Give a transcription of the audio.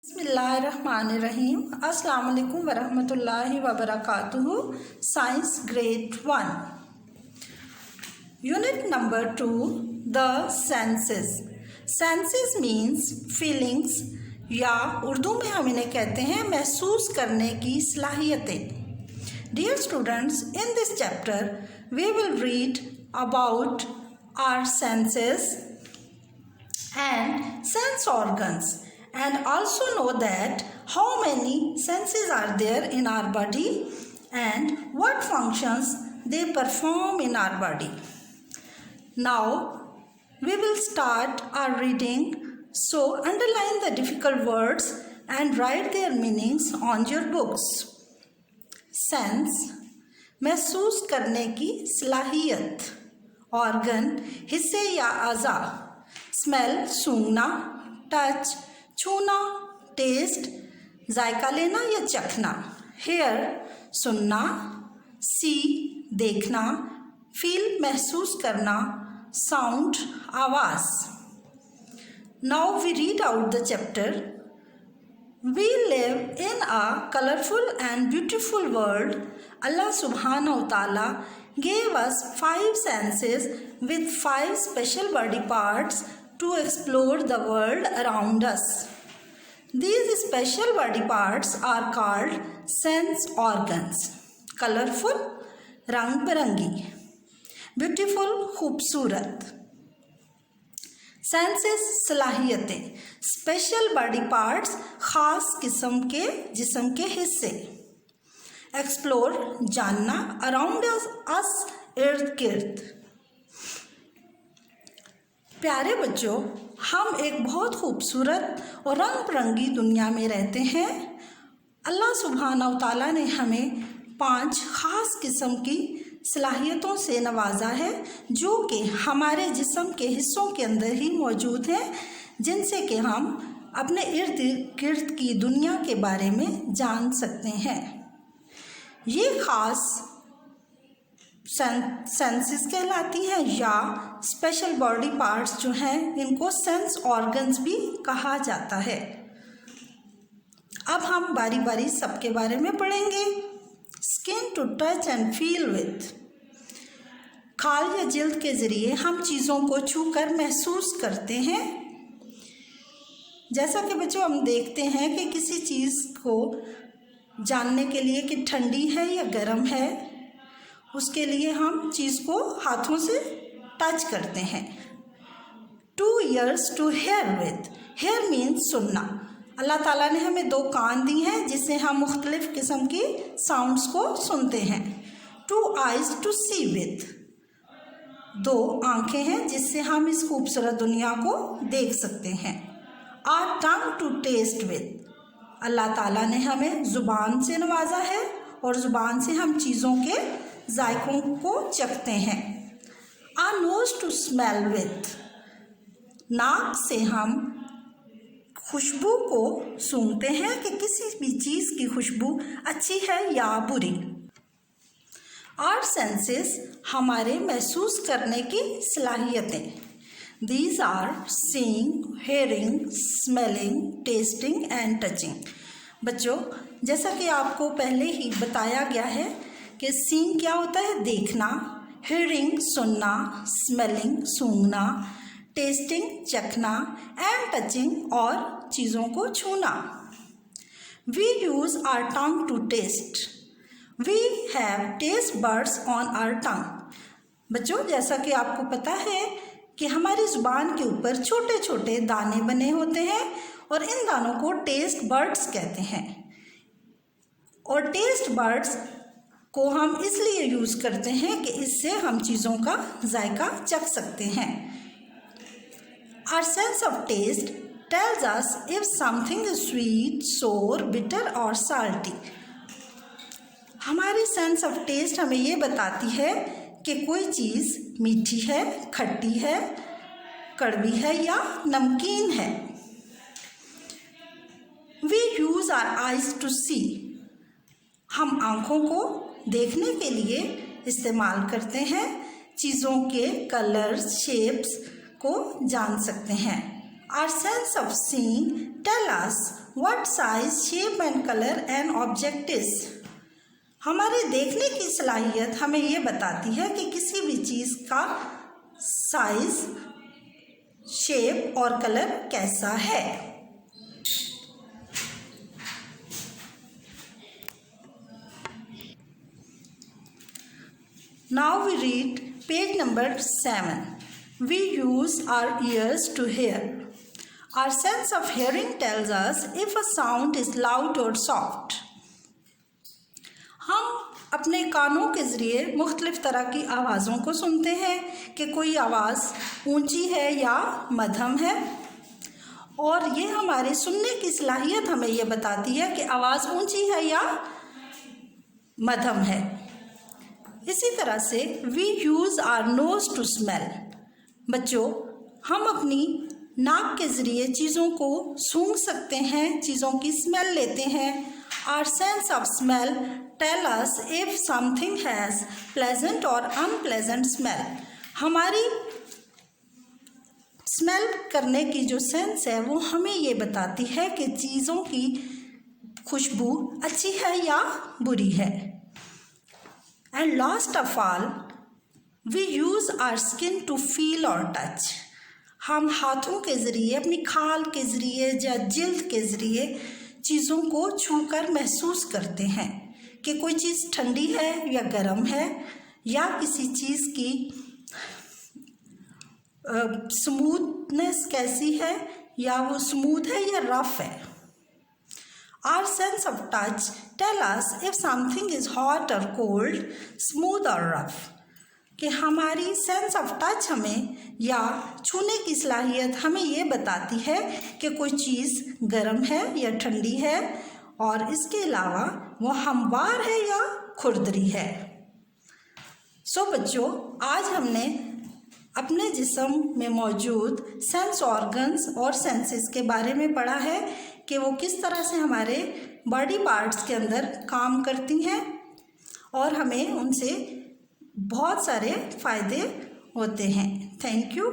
बिस्मिल्लाहिर्रहमानिर्रहीम। अस्सलाम वालेकुम वरहमतुल्लाहि वबरकातुहू। Science grade 1 unit number 2 the senses. Senses means feelings या उर्दू में हम इन्हें कहते हैं महसूस करने की सलाहियतें। Dear students, in this chapter we will read about our senses and sense organs, and also know that how many senses are there in our body and what functions they perform in our body. Now we will start our reading, so underline the difficult words and write their meanings on your books. Sense महसूस करने की सलाहियत, organ हिस्से या अज़ा, smell सूंघना, touch छूना, test जायका लेना या चखना, हेयर सुनना, सी देखना, फील महसूस करना, साउंड आवाज़। Now we read out the chapter. We live in a colourful and beautiful world. Allah subhanahu wa ta'ala gave us 5 senses with 5 special body parts to explore the world around us. These special body parts are called sense organs. Colorful रंग बिरंगी, beautiful खूबसूरत, senses सलाहियतें, special body parts खास किस्म के जिस्म के हिस्से, explore जानना, अराउंड अस इर्द गिर्द। प्यारे बच्चों, हम एक बहुत खूबसूरत और रंग बिरंगी दुनिया में रहते हैं। अल्लाह सुब्हानहू तआला ने हमें 5 ख़ास किस्म की सलाहियतों से नवाजा है जो कि हमारे जिस्म के हिस्सों के अंदर ही मौजूद हैं, जिनसे कि हम अपने इर्द गिर्द की दुनिया के बारे में जान सकते हैं। ये ख़ास सेंसेस कहलाती हैं या स्पेशल बॉडी पार्ट्स जो हैं इनको सेंस ऑर्गन्स भी कहा जाता है। अब हम बारी बारी सबके बारे में पढ़ेंगे। Skin to touch and feel with, खाल या जिल्द के ज़रिए हम चीज़ों को छूकर महसूस करते हैं। जैसा कि बच्चों हम देखते हैं कि किसी चीज़ को जानने के लिए कि ठंडी है या गर्म है, उसके लिए हम चीज़ को हाथों से टच करते हैं। 2 ears to hear with, hear means सुनना। अल्लाह ताला ने हमें 2 कान दी हैं जिससे हम मुख्तलिफ़ किस्म की साउंड्स को सुनते हैं। 2 eyes to see with, 2 आँखें हैं जिससे हम इस खूबसूरत दुनिया को देख सकते हैं। A tongue to taste with, अल्लाह ताला ने हमें ज़ुबान से नवाजा है और ज़ुबान से हम चीज़ों के जायकों को चखते हैं। आ नोज़ टू स्मेल विथ, नाक से हम खुशबू को सूंघते हैं कि किसी भी चीज़ की खुशबू अच्छी है या बुरी। आवर सेंसेस हमारे महसूस करने की सलाहियतें। These are seeing, hearing, smelling, tasting and touching. बच्चों, जैसा कि आपको पहले ही बताया गया है कि seeing क्या होता है, देखना, hearing सुनना, smelling सूंघना, tasting चखना and touching और चीज़ों को छूना। We use our tongue to taste. We have taste buds on our tongue. बच्चों, जैसा कि आपको पता है कि हमारी ज़ुबान के ऊपर छोटे छोटे दाने बने होते हैं और इन दानों को टेस्ट बर्ड्स कहते हैं। और टेस्ट बर्ड्स को हम इसलिए यूज़ करते हैं कि इससे हम चीज़ों का जायका चख सकते हैं। Our sense of taste tells us if something is sweet, sour, bitter or salty. हमारी सेंस ऑफ टेस्ट हमें ये बताती है कि कोई चीज़ मीठी है, खट्टी है, कड़वी है या नमकीन है। We use our eyes to see. हम आँखों को देखने के लिए इस्तेमाल करते हैं, चीज़ों के कलर्स, शेप्स को जान सकते हैं। Our sense of seeing tell us what size, shape and colour an object is. हमारे देखने की सलाहियत हमें ये बताती है कि किसी भी चीज़ का साइज, शेप और कलर कैसा है। Now we read page number 7. We use our ears to hear. Our sense of hearing tells us if a sound is loud or soft. हम अपने कानों के ज़रिए मुख्तलिफ़ तरह की आवाज़ों को सुनते हैं कि कोई आवाज़ ऊंची है या मध्यम है, और ये हमारे सुनने की सलाहियत हमें ये बताती है कि आवाज़ ऊंची है या मध्यम है। इसी तरह से we use our nose to smell. बच्चों, हम अपनी नाक के ज़रिए चीज़ों को सूंघ सकते हैं, चीज़ों की स्मेल लेते हैं। Our sense of smell tell us if something has pleasant और अनप्लेजेंट स्मेल। हमारी स्मेल करने की जो सेंस है वो हमें ये बताती है कि चीज़ों की खुशबू अच्छी है या बुरी है। And last of all, we use our skin to feel or touch. हम हाथों के ज़रिए, अपनी खाल के ज़रिए या जिल्द के ज़रिए चीज़ों को छूकर महसूस करते हैं कि कोई चीज़ ठंडी है या गर्म है, या किसी चीज़ की स्मूथनेस कैसी है, या वो स्मूथ है या रफ है। Our sense of touch tell us if something is hot or cold, smooth or rough. कि हमारी सेंस ऑफ टच हमें या छूने की सलाहियत हमें ये बताती है कि कोई चीज़ गर्म है या ठंडी है, और इसके अलावा वो हमवार है या खुरदरी है। बच्चों, आज हमने अपने जिस्म में मौजूद सेंस ऑर्गन्स और सेंसेस के बारे में पढ़ा है कि वो किस तरह से हमारे बॉडी पार्ट्स के अंदर काम करती हैं, और हमें उनसे बहुत सारे फ़ायदे होते हैं। Thank you.